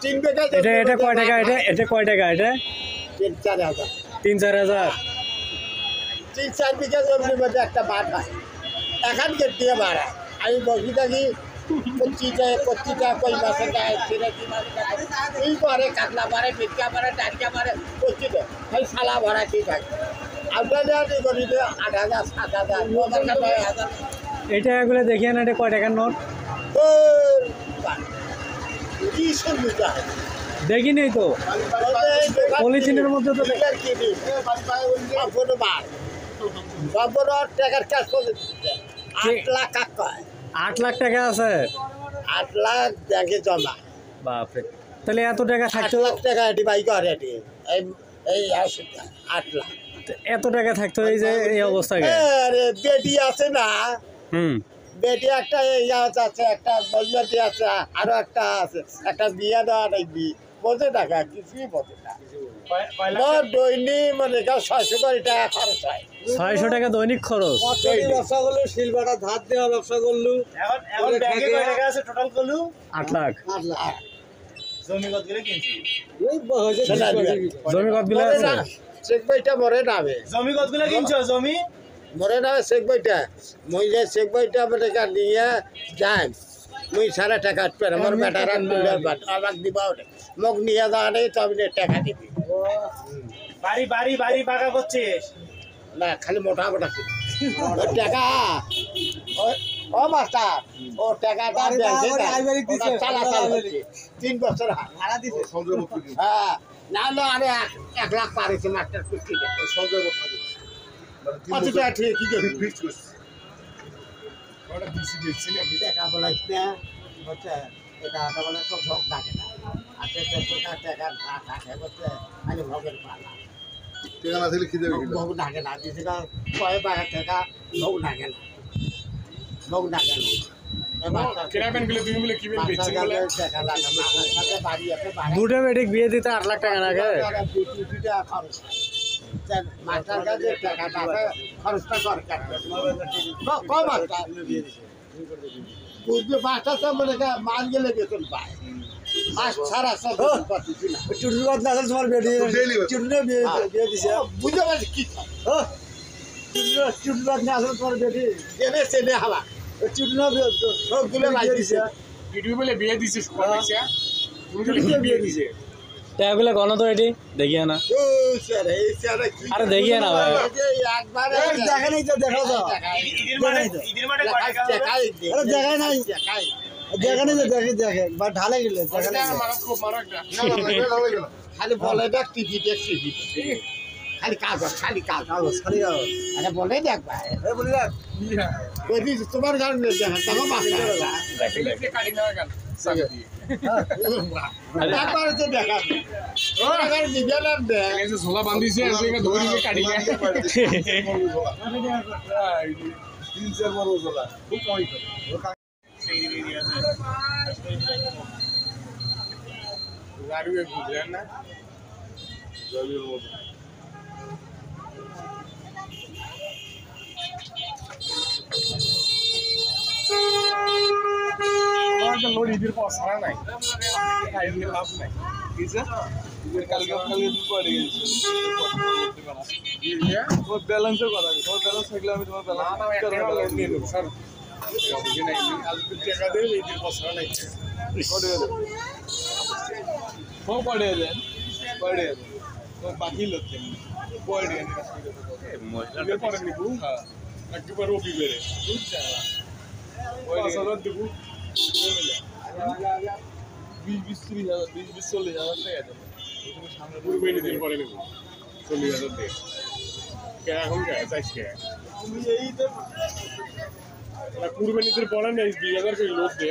3 বিঘা এটা কয় টাকা এটা কয় টাকা এটা 3-4 হাজার 3-4 হাজার 3-4 বিঘা জমির মধ্যে একটা মাঠ হয় এখন গেট দিয়ে ভাড়া আমি বসি থাকি 25টা কই মাসে দেয় এই করে কাতলা মারে পিটকা মারে টাটকা মারে 25টা এই শালা ভরা ঠিক থাকে আপনাদের করি 8,000 7,000 9,000 এটা এগুলো দেখিয়ে না এটা কয় টাকার নোট কি সুবিধা দেখিনি তো পলিথিনের মধ্যে তো টাকার ক্যাশ করে 8 লাখ টাকা 8 লাখ টাকা আছে 8 লাখ ব্যাংকে জমা বাপরে তাহলে এত টাকা 8 লাখ টাকা এটি বাই করে এটি এই 8 লাখ এত টাকা থাকতো এই যে এই অবস্থায় আরে বেটি আছে না বেটি একটা আছে একটা বলতি আছে আরো একটা আছে একটা বিয়ে দেওয়া নাকি বোঝে টাকা কিছুই বোঝে না দৈনিক মানে 600 কোটি টাকা খরচ হয় 600 টাকা দৈনিক খরচ ব্যবসা করলো শিলবাটা ধার দেওয়া ব্যবসা করলো এখন ব্যাংকে কয় টাকা আছে টোটাল করলো 8 লাখ জমি কত গেলে কিনছি জমি কত গুলো আছে চেক বইটা মরে নামে জমি কত গুলো কিনছো জমি মরে নামে চেক বইটা মই যে চেক বইটা মানে নিয়ে যাই মুই সারা টাকা পের আমার বেটারা আমাক দিবা মোক নিয়ে যাওয়া নেই তবে টাকা দিবি বাড়ি বাড়ি বাড়ি পাকা করছিস না খালি মোটা মোটা টাকা ও মাস্টার ও টাকাটা ব্যাংকে চালা 3 বছর ভাড়া দিছে হ্যাঁ না না আরে 1 লাখ পারেছে মাস্টার কুস্তি সঞ্জয় আচ্ছা ঠিক কি করে ফিক্স করছিস ওটা দিছি দিছি না টাকা বলাইছ না হচ্ছে এটা টাকা বলা তো ভোগ লাগে না আতে টাকা টাকা করতে খালি ভোগের পালা টাকা না দিলে কি দেবে ভোগ লাগে না দিছে না কয় টাকা টাকা ভোগ লাগে না ভোগ লাগে না কেরাবেন গুলো তুমি বলে কি বেন বেচছে বলে টাকা লাগে না বাড়ি আছে বাড়ি দুটো বেটিক বিয়ে দিতে 8 লাখ টাকা লাগে দুটা খরচ মাস্টার কাছে টাকাটা খরচটা দরকার কম মাস্টার বুঝবে মাস্টার সব মনে মাল গেলে বেতন পায় মাস ছাড়া সব পাচ্ছি না চুটুর বাদ না তোমার বেটি চুটুরে বিয়ে দিছে বুঝতে পারছি কি চুটুর বাদ না আসলে তোমার বেটি জেনে চেনে হালা চুটুর সবগুলো লাগিয়ে দিছে ভিডিও বলে বিয়ে দিছে সবাই তুমি বিয়ে দিছে টাকাগুলো গণ তো এটি দেখিয়ে না আরে দেখিয়ে না ভাই দেখা নাই তো দেখা তো দেখা নাই দেখা নাই তো দেখে দেখে বা ঢালে গেলে খালি বলে দেখ টিকিট খালি কাগজ খালি কাগজ খালি কাগজ আরে বলে দেখ ভাই বলে দেখ তোমার গান দেখা তোমার মাস্টার কাটি না গান ঝোলা বান্ধিছে ধরি কাটি বুঝলেন না লোড ঈদের পর সারা নাই লাভ নাই কালকে পড়ে গেছে তোমার ব্যালেন্সও করা তোমার ব্যালেন্স থাকলে আমি তোমার ব্যালেন্স নিয়ে নেবো স্যার টাকা দেবে ঈদের পর সারা নাই পড়ে দেন পড়ে দেন তোমার বাকি লোক পড়ে দেন পরে নিবো হ্যাঁ একবার রবি বেড়ে বুঝছেন দেবো 20-40 হাজার টাকা সামনে কুরবানি দিন পরে নেব 40 হাজার টাকা এখন চাইছ কুরবানি দিন পরে নেই 20,000 করে লোক দে